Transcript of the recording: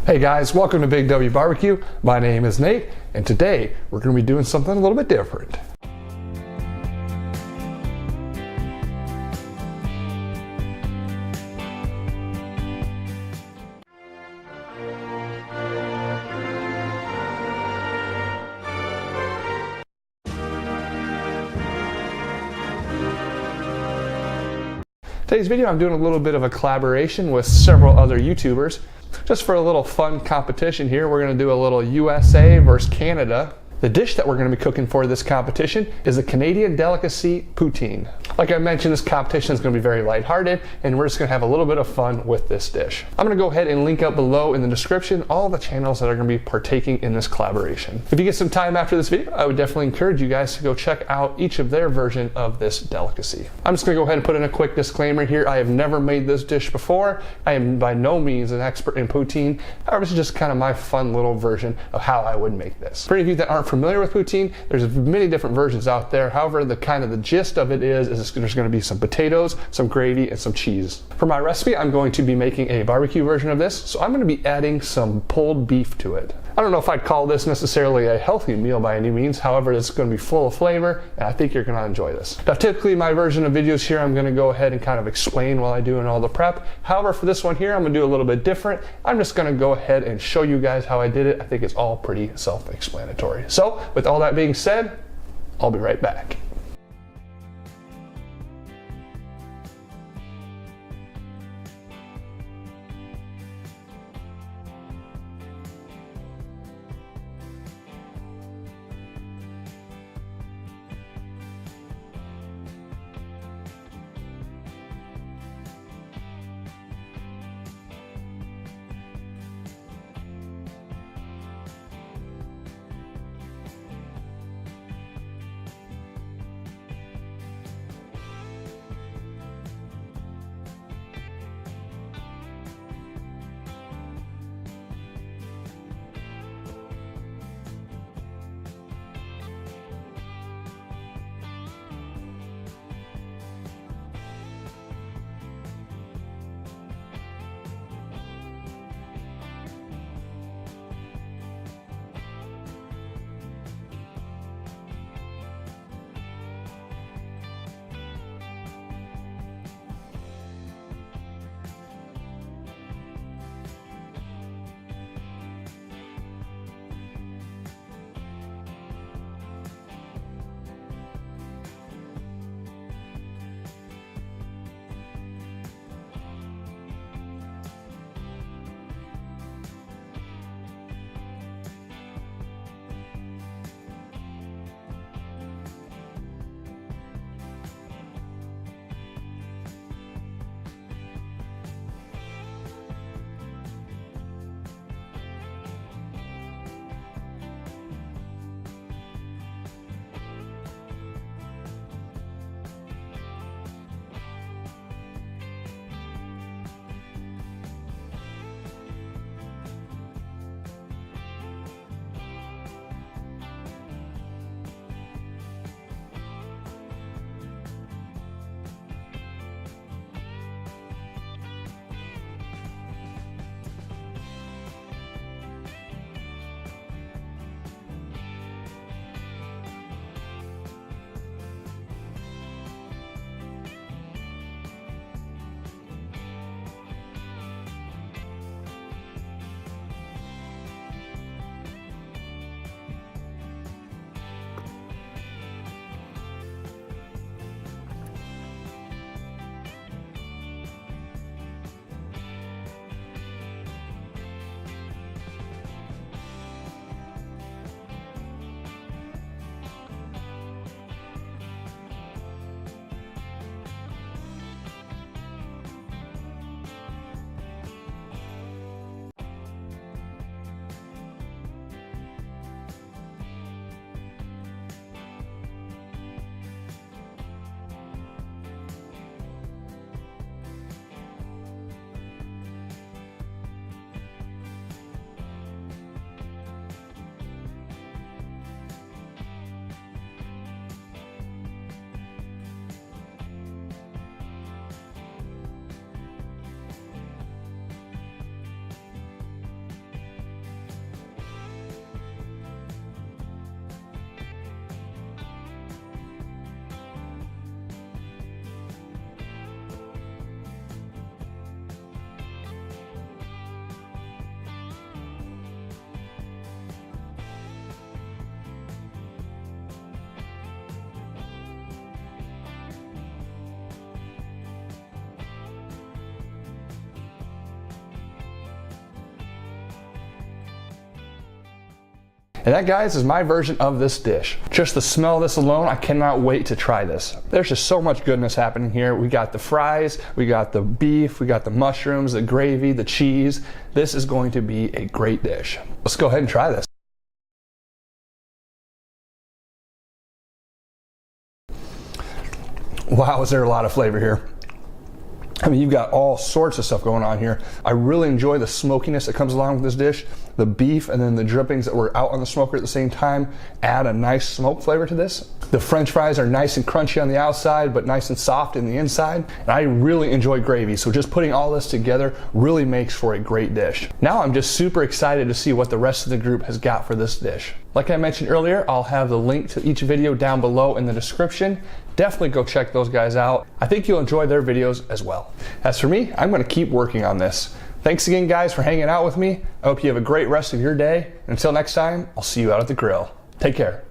Hey guys, welcome to Big W BBQ. My name is Nate, and today we're going to be doing something a little bit different. Today's video, I'm doing a little bit of a collaboration with several other YouTubers. Just for a little fun competition here, we're going to do a little USA versus Canada. The dish that we're going to be cooking for this competition is a Canadian delicacy poutine. Like I mentioned, this competition is going to be very lighthearted, and we're just going to have a little bit of fun with this dish. I'm going to go ahead and link up below in the description all the channels that are going to be partaking in this collaboration. If you get some time after this video, I would definitely encourage you guys to go check out each of their version of this delicacy. I'm just going to go ahead and put in a quick disclaimer here. I have never made this dish before. I am by no means an expert in poutine. However, this is just kind of my fun little version of how I would make this. For any of you that aren't familiar with poutine, there's many different versions out there. However, the gist of it is there's going to be some potatoes, some gravy, and some cheese. For my recipe, I'm going to be making a barbecue version of this, so I'm going to be adding some pulled beef to it. I don't know if I'd call this necessarily a healthy meal by any means. However, it's going to be full of flavor, and I think you're going to enjoy this. Now, typically my version of videos here, I'm going to go ahead and kind of explain while I'm doing all the prep. However, for this one here, I'm going to do a little bit different. I'm just going to go ahead and show you guys how I did it. I think it's all pretty self-explanatory. So, with all that being said, I'll be right back. And that, guys, is my version of this dish. Just the smell of this alone, I cannot wait to try this. There's just so much goodness happening here. We got the fries, we got the beef, we got the mushrooms, the gravy, the cheese. This is going to be a great dish. Let's go ahead and try this. Wow, is there a lot of flavor here. I mean, you've got all sorts of stuff going on here. I really enjoy the smokiness that comes along with this dish. The beef and then the drippings that were out on the smoker at the same time add a nice smoke flavor to this. The French fries are nice and crunchy on the outside, but nice and soft in the inside. And I really enjoy gravy, so just putting all this together really makes for a great dish. Now I'm just super excited to see what the rest of the group has got for this dish. Like I mentioned earlier, I'll have the link to each video down below in the description. Definitely go check those guys out. I think you'll enjoy their videos as well. As for me, I'm gonna keep working on this. Thanks again, guys, for hanging out with me. I hope you have a great rest of your day. Until next time, I'll see you out at the grill. Take care.